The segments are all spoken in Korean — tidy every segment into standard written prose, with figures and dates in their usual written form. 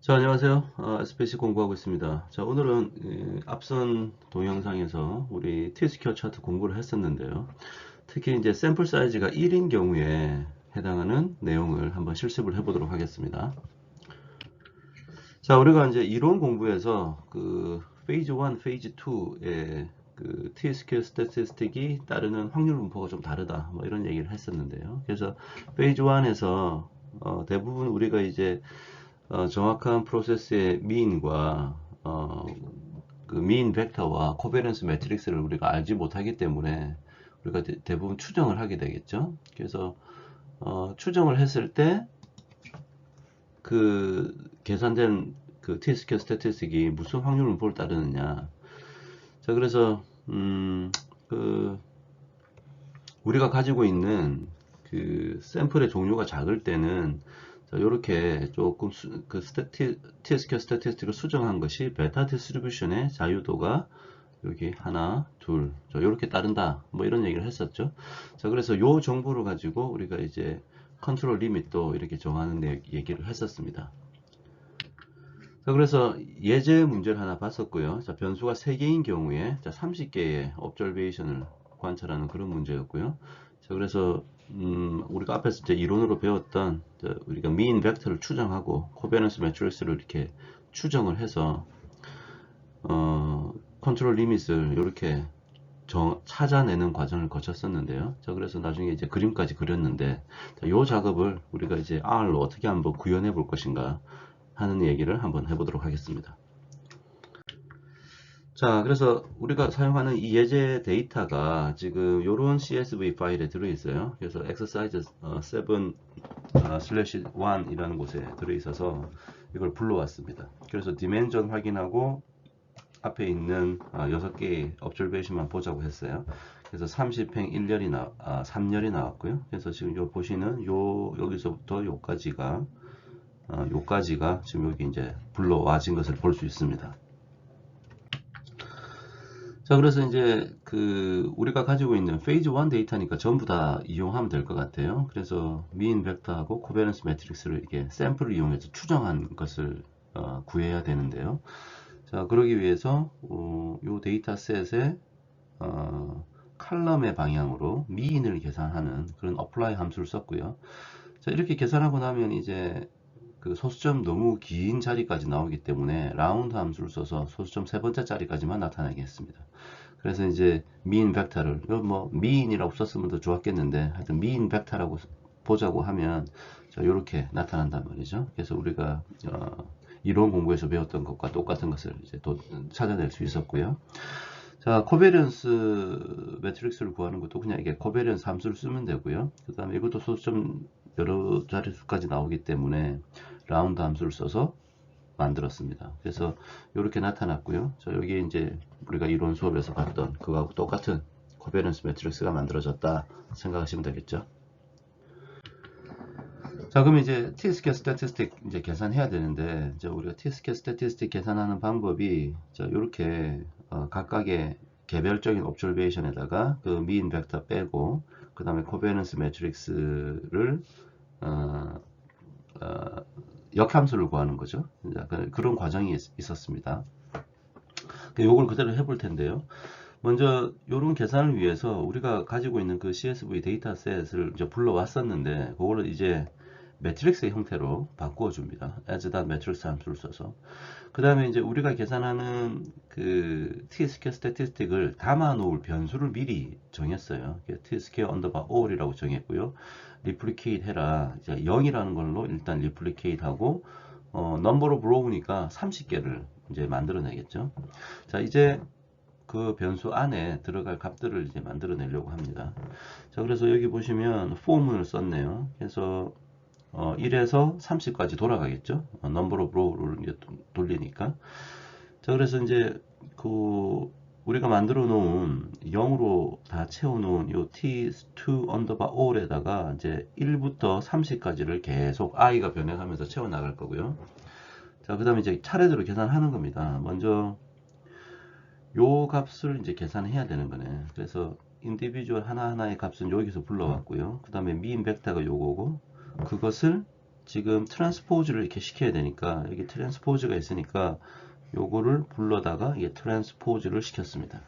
자, 안녕하세요. SPC 공부하고 있습니다. 자, 오늘은 앞선 동영상에서 우리 T스퀘어 차트 공부를 했었는데요. 특히 이제 샘플 사이즈가 1인 경우에 해당하는 내용을 한번 실습을 해보도록 하겠습니다. 자, 우리가 이제 이론 공부에서 그 페이즈 1, 페이즈 2의 그 T스퀘어 스태티스틱이 따르는 확률 분포가 좀 다르다. 뭐 이런 얘기를 했었는데요. 그래서 페이즈 1에서 대부분 우리가 이제 정확한 프로세스의 mean과 그 mean 벡터와 코베런스 매트릭스를 우리가 알지 못하기 때문에 우리가 대부분 추정을 하게 되겠죠. 그래서 추정을 했을 때 그 계산된 그 T-스퀘어 스태티스틱이 무슨 확률 분포를 따르느냐. 자, 그래서 그 우리가 가지고 있는 그 샘플의 종류가 작을 때는 이렇게 조금 그 T-스퀘어 스태티스틱을 수정한 것이 베타 디스트리뷰션의 자유도가 여기 하나, 둘, 이렇게 따른다. 뭐 이런 얘기를 했었죠. 자, 그래서 요 정보를 가지고 우리가 이제 컨트롤 리밋도 이렇게 정하는 얘기를 했었습니다. 자, 그래서 예제 문제를 하나 봤었고요. 자, 변수가 3개인 경우에 자, 30개의 observation을 관찰하는 그런 문제였고요. 자, 그래서 우리가 앞에서 이제 이론으로 배웠던 우리가 mean 벡터를 추정하고 코베런스 매트릭스를 이렇게 추정을 해서 컨트롤 리밋을 이렇게 찾아내는 과정을 거쳤었는데요. 자, 그래서 나중에 이제 그림까지 그렸는데, 자, 요 작업을 우리가 이제 R로 어떻게 한번 구현해 볼 것인가 하는 얘기를 한번 해보도록 하겠습니다. 자, 그래서 우리가 사용하는 이 예제 데이터가 지금 이런 CSV 파일에 들어있어요. 그래서 exercise 7/1이라는 곳에 들어있어서 이걸 불러왔습니다. 그래서 디멘전 확인하고 앞에 있는 6개의 observation만 보자고 했어요. 그래서 30행 1열이 3열이 나왔고요. 그래서 지금 요 보시는 여기서부터 요까지가 지금 여기 이제 불러와진 것을 볼 수 있습니다. 자, 그래서 이제 그 우리가 가지고 있는 페이즈 1 데이터니까 전부 다 이용하면 될 것 같아요. 그래서 미인 벡터하고 코베런스 매트릭스를 이렇게 샘플을 이용해서 추정한 것을 구해야 되는데요. 자, 그러기 위해서 이 데이터셋의 칼럼의 방향으로 미인을 계산하는 그런 apply 함수를 썼고요. 자, 이렇게 계산하고 나면 이제 그 소수점 너무 긴 자리까지 나오기 때문에 라운드 함수를 써서 소수점 세 번째 자리까지만 나타나게 했습니다. 그래서 이제 미인 벡터를 뭐 미인이라고 썼으면 더 좋았겠는데 하여튼 미인 벡터라고 보자고 하면 자, 이렇게 나타난단 말이죠. 그래서 우리가 이론 공부에서 배웠던 것과 똑같은 것을 이제 또 찾아낼 수 있었고요. 자, 코베런스 매트릭스를 구하는 것도 그냥 이게 코베런스 함수를 쓰면 되고요. 그 다음에 이것도 소수점 여러 자릿수까지 나오기 때문에 라운드 함수를 써서 만들었습니다. 그래서 이렇게 나타났고요. 자, 여기 이제 우리가 이론 수업에서 봤던 그거하고 똑같은 코베런스 매트릭스가 만들어졌다 생각하시면 되겠죠. 자, 그럼 이제 T-스퀘어 스태티스틱 이제 계산해야 되는데, 이제 우리가 T-스퀘어 스태티스틱 계산하는 방법이 자, 이렇게 각각의 개별적인 옵저베이션에다가 그 미인 벡터 빼고 그 다음에 코베런스 매트릭스를 역함수를 구하는 거죠. 그런 과정이 있었습니다. 요걸 그대로 해볼 텐데요. 먼저 이런 계산을 위해서 우리가 가지고 있는 그 CSV 데이터셋을 이제 불러왔었는데 그거를 이제 매트릭스의 형태로 바꾸어 줍니다. as.matrix 함수를 써서. 그 다음에 이제 우리가 계산하는 그 t-스퀘어 스태티스틱을 담아 놓을 변수를 미리 정했어요. t-스퀘어 언더바 all이라고 정했고요. replicate 해라. 이제 0이라는 걸로 일단 replicate 하고 number of row니까 30개를 이제 만들어내겠죠. 자, 이제 그 변수 안에 들어갈 값들을 이제 만들어내려고 합니다. 자, 그래서 여기 보시면 for문을 썼네요. 그래서 1에서 30까지 돌아가겠죠. number of row를 이제 돌리니까. 자, 그래서 이제 그 우리가 만들어 놓은 0으로 다 채워 놓은 요 t2 언더바 all에다가 이제 1부터 30까지를 계속 i가 변해가면서 채워 나갈 거고요. 자, 그 다음에 이제 차례대로 계산하는 겁니다. 먼저 요 값을 이제 계산해야 되는 거네. 그래서 인디비주얼 하나하나의 값은 여기서 불러왔고요. 그 다음에 미인 벡터가 요거고 그것을 지금 트랜스포즈를 이렇게 시켜야 되니까 여기 트랜스포즈가 있으니까 요거를 불러다가 이게 트랜스포즈를 시켰습니다.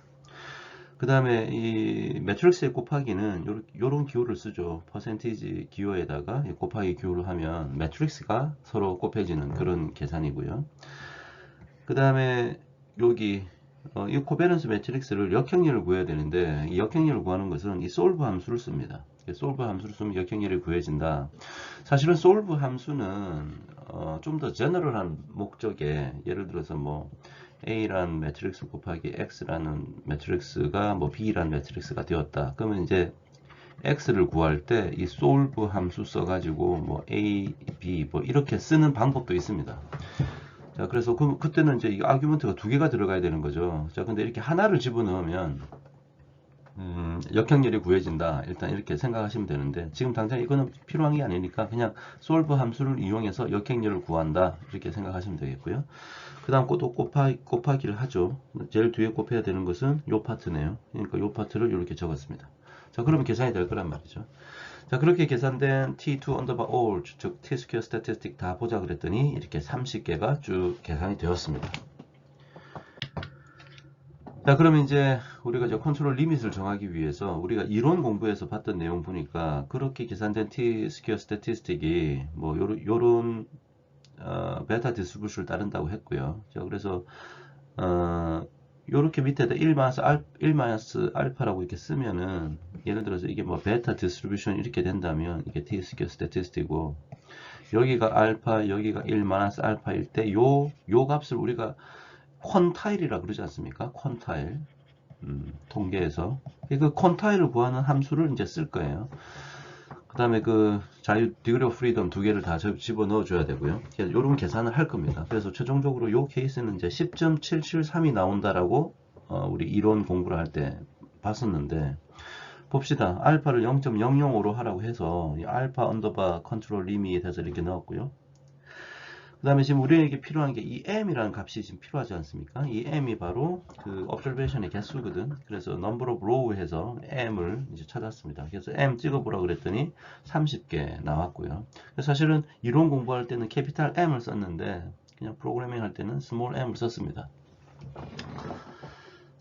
그 다음에 이 매트릭스의 곱하기는 요런 기호를 쓰죠. 퍼센티지 기호에다가 곱하기 기호를 하면 매트릭스가 서로 곱해지는 그런 계산이고요. 그 다음에 여기 이 코베런스 매트릭스를 역행렬을 구해야 되는데 이 역행렬을 구하는 것은 이 솔브 함수를 씁니다. 솔브 함수를 쓰면 역행렬이 구해진다. 사실은 솔브 함수는 좀 더 제너럴한 목적에 예를 들어서 뭐 A라는 매트릭스 곱하기 X라는 매트릭스가 뭐 B라는 매트릭스가 되었다. 그러면 이제 X를 구할 때 이 솔브 함수 써가지고 뭐 A, B 뭐 이렇게 쓰는 방법도 있습니다. 자, 그래서 그때는 이제 이 아규먼트가 두 개가 들어가야 되는 거죠. 자, 근데 이렇게 하나를 집어넣으면 역행렬이 구해진다. 일단 이렇게 생각하시면 되는데 지금 당장 이거는 필요한 게 아니니까 그냥 솔브 함수를 이용해서 역행렬을 구한다. 이렇게 생각하시면 되겠고요. 그 다음 또 곱하기를 하죠. 제일 뒤에 곱해야 되는 것은 요 파트네요. 그러니까 요 파트를 이렇게 적었습니다. 자, 그러면 계산이 될 거란 말이죠. 자, 그렇게 계산된 t2 underbar all, 즉 t-square statistic 다 보자 그랬더니 이렇게 30개가 쭉 계산이 되었습니다. 자, 그러면 이제 우리가 이제 컨트롤 리밋을 정하기 위해서 우리가 이론 공부에서 봤던 내용 보니까 그렇게 계산된 t-square statistic이 뭐 요런 베타 디스트리뷰션을 따른다고 했고요. 자, 그래서 요렇게 밑에다 1 알파라고 이렇게 쓰면은 예를 들어서 이게 뭐 베타 디스트리뷰션 이렇게 된다면 이게 t-square statistic이고 여기가 알파 여기가 1 알파일 때 요 값을 우리가 퀀타일이라 그러지 않습니까? 퀀타일 통계에서 그 퀀타일을 구하는 함수를 이제 쓸 거예요. 그 다음에 그 자유 디그리 오브 프리덤 두 개를 다 집어넣어 줘야 되고요. 이런 계산을 할 겁니다. 그래서 최종적으로 이 케이스는 이제 10.773이 나온다라고 우리 이론 공부를 할 때 봤었는데 봅시다. 알파를 0.005로 하라고 해서 이 알파 언더바 컨트롤 리밋에서 이렇게 넣었고요. 그 다음에 지금 우리에게 필요한 게 이 m이라는 값이 지금 필요하지 않습니까? 이 m이 바로 그 observation의 개수거든. 그래서 number of row 해서 m을 이제 찾았습니다. 그래서 m 찍어보라 그랬더니 30개 나왔고요. 사실은 이론 공부할 때는 캐피탈 M을 썼는데 그냥 프로그래밍 할 때는 스몰 m을 썼습니다.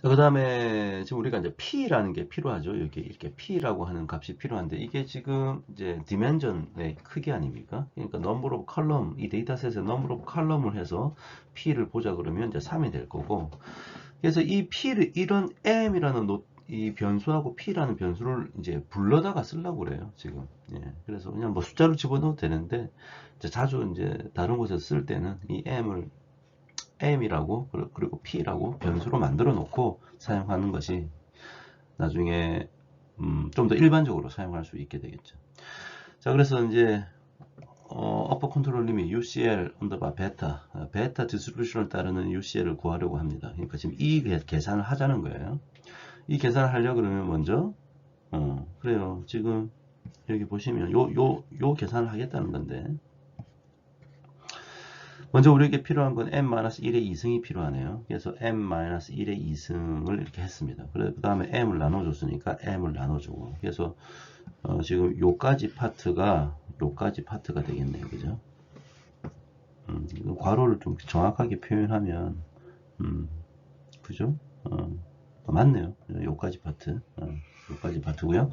그 다음에 지금 우리가 이제 P라는 게 필요하죠. 여기 이렇게 P라고 하는 값이 필요한데 이게 지금 이제 디멘전의 크기 아닙니까? 그러니까 number of column, 이 데이터셋의 number of column을 해서 P를 보자 그러면 이제 3이 될 거고 그래서 이 P를 이런 M이라는 이 변수하고 P라는 변수를 이제 불러다가 쓰려고 그래요. 지금. 예. 그래서 그냥 뭐 숫자로 집어넣어도 되는데 이제 자주 이제 다른 곳에서 쓸 때는 이 M이라고 그리고 P라고 변수로 만들어 놓고 사용하는 것이 나중에 좀 더 일반적으로 사용할 수 있게 되겠죠. 자, 그래서 이제 upper control limit UCL 언더바 베타 디스트리뷰션을 따르는 UCL을 구하려고 합니다. 그러니까 지금 이 계산을 하자는 거예요. 이 계산을 하려고 그러면 먼저 그래요. 지금 여기 보시면 요 계산을 하겠다는 건데 먼저 우리에게 필요한 건 m-1의 2승이 필요하네요. 그래서 m-1의 2승을 이렇게 했습니다. 그 다음에 m을 나눠줬으니까 m을 나눠주고 그래서 지금 요까지 파트가 되겠네요. 그죠? 괄호를 좀 정확하게 표현하면 그죠? 맞네요. 요까지 파트 요까지 파트고요.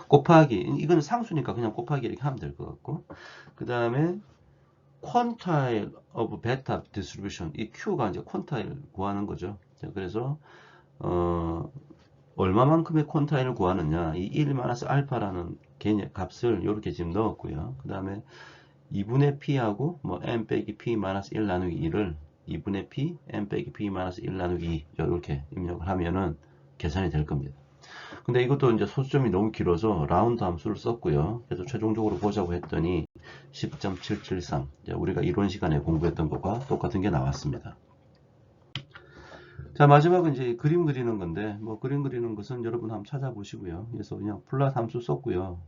곱하기 이거는 상수니까 그냥 곱하기 이렇게 하면 될 것 같고 그 다음에 퀀타일 오브 베타 디스트리뷰션 이 Q가 이제 퀀타일 구하는 거죠. 자, 그래서 얼마만큼의 퀀타일을 구하느냐 이 1 알파라는 개념 값을 이렇게 지금 넣었고요. 그 다음에 2분의 P하고 뭐 M 빼기 P 1 나누기 2를 2분의 P M 빼기 P 1 나누기 2 이렇게 입력을 하면은 계산이 될 겁니다. 근데 이것도 이제 소수점이 너무 길어서 라운드 함수를 썼고요. 그래서 최종적으로 보자고 했더니 10.773 우리가 이론 시간에 공부했던 것과 똑같은 게 나왔습니다. 자, 마지막은 이제 그림 그리는 건데 뭐 그림 그리는 것은 여러분 한번 찾아보시고요. 그래서 그냥 플랫 함수 썼고요.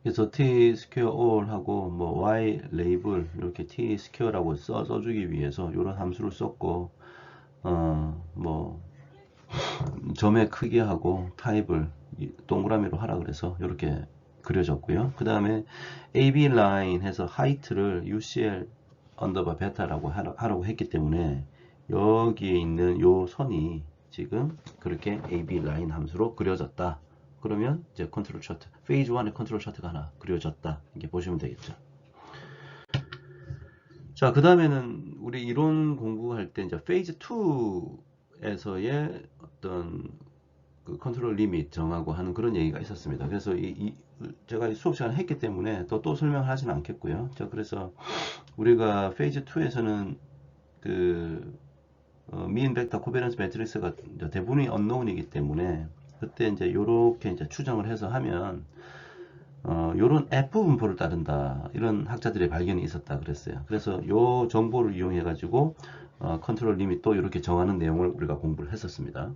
그래서 t square all 하고 뭐 y 레이블 이렇게 t square라고 써주기 위해서 이런 함수를 썼고 뭐 점의 크기하고 타입을 동그라미로 하라 그래서 이렇게 그려졌고요. 그 다음에 AB 라인 해서 하이트를 UCL 언더바 베타라고 하라고 했기 때문에 여기에 있는 요 선이 지금 그렇게 AB 라인 함수로 그려졌다. 그러면 이제 컨트롤 차트, 페이즈 1의 컨트롤 차트가 하나 그려졌다. 이렇게 보시면 되겠죠. 자, 그 다음에는 우리 이론 공부할 때 이제 페이즈 2에서의 어떤 그 컨트롤 리밋 정하고 하는 그런 얘기가 있었습니다. 그래서 제가 수업 시간을 했기 때문에 또 설명하지는 않겠고요. 자, 그래서 우리가 페이즈 2에서는 그 미인 벡터 코베런스 매트릭스가 대부분이 언노운이기 때문에 그때 이제 요렇게 이제 추정을 해서 하면 요런 F 분포를 따른다 이런 학자들의 발견이 있었다 그랬어요. 그래서 요 정보를 이용해 가지고 컨트롤 리밋도 이렇게 정하는 내용을 우리가 공부를 했었습니다.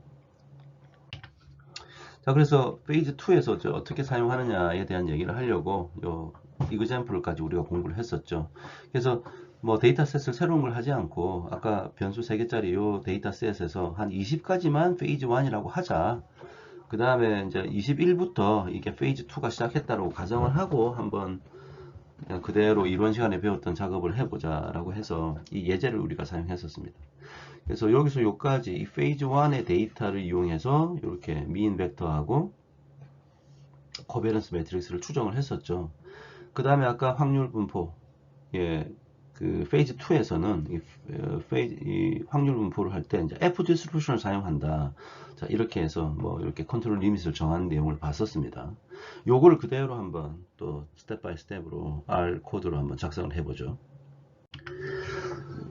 자, 그래서 페이즈 2에서 어떻게 사용하느냐에 대한 얘기를 하려고 요 이그젬플을 가지고 우리가 공부를 했었죠. 그래서 뭐 데이터셋을 새로운 걸 하지 않고 아까 변수 3개짜리 요 데이터셋에서 한 20까지만 페이즈 1이라고 하자. 그 다음에 이제 21부터 이게 페이즈 2가 시작했다고 가정을 하고 한번 그냥 그대로 이론 시간에 배웠던 작업을 해보자 라고 해서 이 예제를 우리가 사용했었습니다. 그래서 여기서 여기까지 이 페이즈 1의 데이터를 이용해서 이렇게 미인 벡터하고 코베런스 매트릭스를 추정을 했었죠. 그 다음에 아까 확률 분포, 예, 그 페이즈 2에서는 이 확률 분포를 할 때 이제 F 디스트리뷰션을 사용한다. 자, 이렇게 해서 뭐 이렇게 컨트롤 리밋을 정하는 내용을 봤었습니다. 요걸 그대로 한번 또 스텝 바이 스텝으로 R 코드로 한번 작성을 해보죠.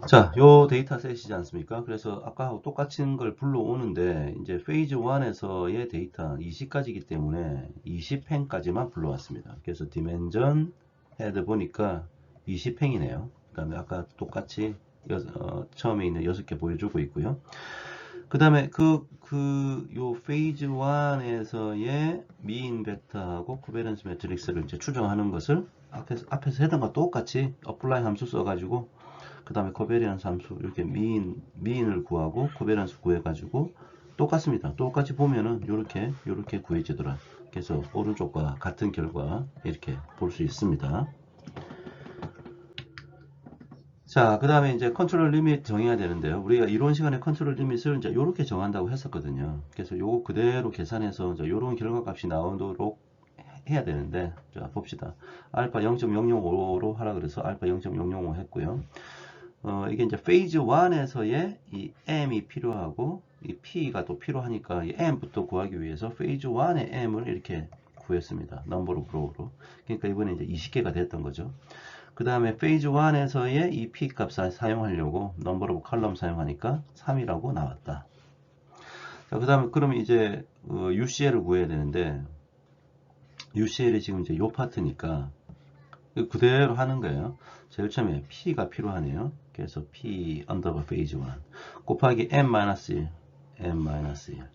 자, 요 데이터셋이지 않습니까? 그래서 아까하고 똑같은 걸 불러오는데 이제 페이즈 1에서의 데이터 20까지이기 때문에 20행까지만 불러왔습니다. 그래서 디멘전 헤드 보니까 20행이네요. 그 다음에 아까 똑같이 처음에 있는 6개 보여주고 있고요. 그 다음에 요 페이즈 1에서의 미인 벡터하고 코베런스 매트릭스를 이제 추정하는 것을 앞에서 했던 것 똑같이 어플라이 함수 써가지고 그 다음에 코베리언스 함수 이렇게 미인을 구하고 코베리언스 구해가지고 똑같습니다. 똑같이 보면은 요렇게 구해지더라. 그래서 오른쪽과 같은 결과 이렇게 볼 수 있습니다. 자, 그 다음에 이제 컨트롤 리밋 정해야 되는데요. 우리가 이론 시간에 컨트롤 리밋을 이제 요렇게 정한다고 했었거든요. 그래서 요거 그대로 계산해서 이제 요런 결과값이 나오도록 해야 되는데, 자, 봅시다. 알파 0.005로 하라 그래서 알파 0.005 했고요. 이게 이제 페이즈 1에서의 이 m이 필요하고 이 p가 또 필요하니까 이 m부터 구하기 위해서 페이즈 1의 m을 이렇게 구했습니다. 넘버 오브 로우로. 그러니까 이번에 이제 20개가 됐던 거죠. 그 다음에 페이즈 1에서의 이 p 값을 사용하려고 넘버 오브 컬럼 사용하니까 3이라고 나왔다. 자, 그 다음에 그러면 이제 UCL을 구해야 되는데 UCL이 지금 이제 요 파트니까 그대로 하는 거예요. 제일 처음에 P가 필요하네요. 그래서 P 언더바 페이즈 1 곱하기 M-1 M-1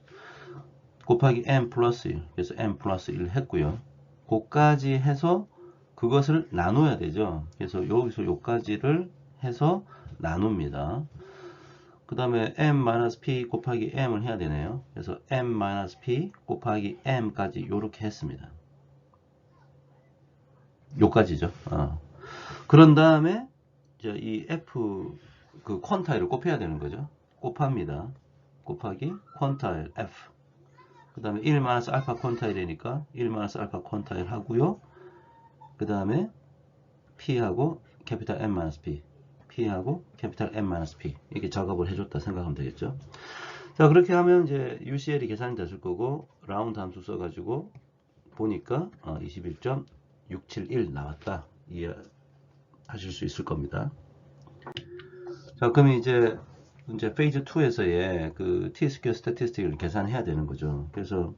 곱하기 M 플러스 1 그래서 M 플러스 1 했고요. 그까지 해서 그것을 나눠야 되죠. 그래서 여기서 요까지를 해서 나눕니다. 그 다음에 M-P 곱하기 M을 해야 되네요. 그래서 M-P 곱하기 M까지 요렇게 했습니다. 요까지죠. 그런 다음에 이제 이 F 그 퀀타일을 곱해야 되는 거죠. 곱합니다. 곱하기 퀀타일 F. 그 다음에 1 마이너스 알파 퀀타일이니까 1 마이너스 알파 퀀타일 하고요. 그 다음에 P하고 캐피탈 M 마이너스 P. P하고 캐피탈 M 마이너스 P. 이렇게 작업을 해줬다 생각하면 되겠죠. 자, 그렇게 하면 이제 UCL이 계산이 됐을 거고 라운드 함수 써가지고 보니까 21.671 나왔다. 이해하실 수 있을 겁니다. 자, 그러면 이제 페이즈 2에서의 그 T-스퀘어 스태티스틱을 계산해야 되는 거죠. 그래서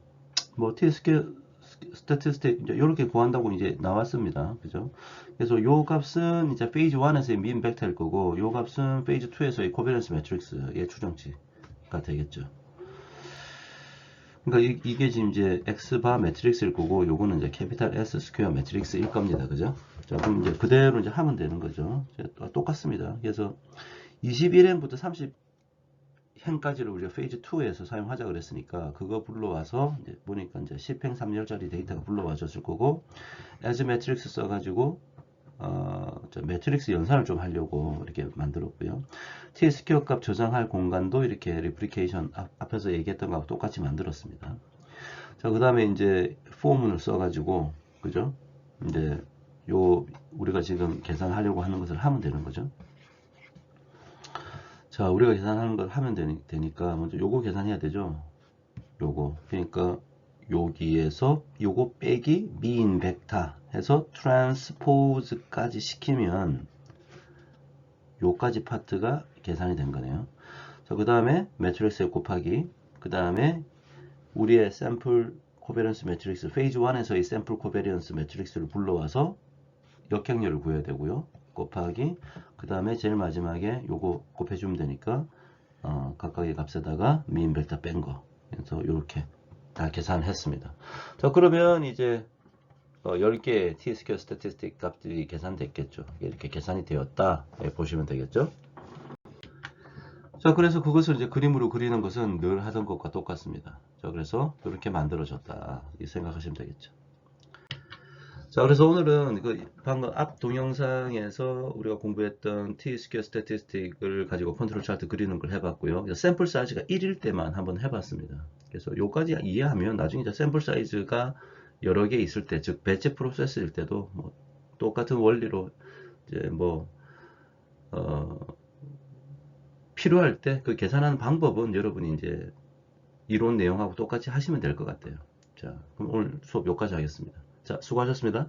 뭐 T-스퀘어 스태티스틱 이제 이렇게 구한다고 이제 나왔습니다. 그죠? 그래서 요 값은 이제 페이즈 1에서의 민 벡터일 거고 요 값은 페이즈 2에서의 코베런스 매트릭스의 추정치가 되겠죠. 그러니까 이게 지금 이제 X바 매트릭스일 거고 요거는 이제 캐피탈 S 스퀘어 매트릭스일 겁니다. 그죠? 자, 그럼 이제 그대로 이제 하면 되는 거죠. 똑같습니다. 그래서 21행부터 행까지를 우리가 페이즈 2에서 사용하자 그랬으니까 그거 불러와서 이제 보니까 이제 10행 3열짜리 데이터가 불러와줬을 거고 as 매트릭스 써가지고 매트릭스 연산을 좀 하려고 이렇게 만들었고요. tsq 값 저장할 공간도 이렇게 리플리케이션 앞에서 얘기했던 거하고 똑같이 만들었습니다. 자, 그 다음에 이제 포문을 써가지고 그죠? 이제 요 우리가 지금 계산하려고 하는 것을 하면 되는 거죠. 자, 우리가 계산하는 걸 하면 되니까 먼저 요거 계산해야 되죠. 요거. 그러니까 여기에서 요거 빼기 미인 벡터 해서 트랜스포즈까지 시키면 요까지 파트가 계산이 된 거네요. 자, 그 다음에 매트릭스 곱하기 그 다음에 우리의 샘플 코베런스 매트릭스 페이즈 1에서의 샘플 코베런스 매트릭스를 불러와서 역행렬을 구해야 되고요. 곱하기 그 다음에 제일 마지막에 요거 곱해주면 되니까 각각의 값에다가 미인 벡터 뺀 거. 그래서 이렇게 다 계산을 했습니다. 자, 그러면 이제 10개의 tsq 스태티스틱 값들이 계산됐겠죠. 이렇게 계산이 되었다 보시면 되겠죠. 자, 그래서 그것을 이제 그림으로 그리는 것은 늘 하던 것과 똑같습니다. 자, 그래서 이렇게 만들어졌다 이 생각하시면 되겠죠. 자, 그래서 오늘은 그 방금 앞 동영상에서 우리가 공부했던 tsq 스태티스틱을 가지고 컨트롤 차트 그리는 걸 해봤고요. 샘플 사이즈가 1일 때만 한번 해봤습니다. 그래서 요까지 이해하면 나중에 이제 샘플 사이즈가 여러 개 있을 때, 즉 배치 프로세스일 때도 뭐 똑같은 원리로 이제 뭐 필요할 때 그 계산하는 방법은 여러분이 이제 이론 내용하고 똑같이 하시면 될 것 같아요. 자, 그럼 오늘 수업 여기까지 하겠습니다. 자, 수고하셨습니다.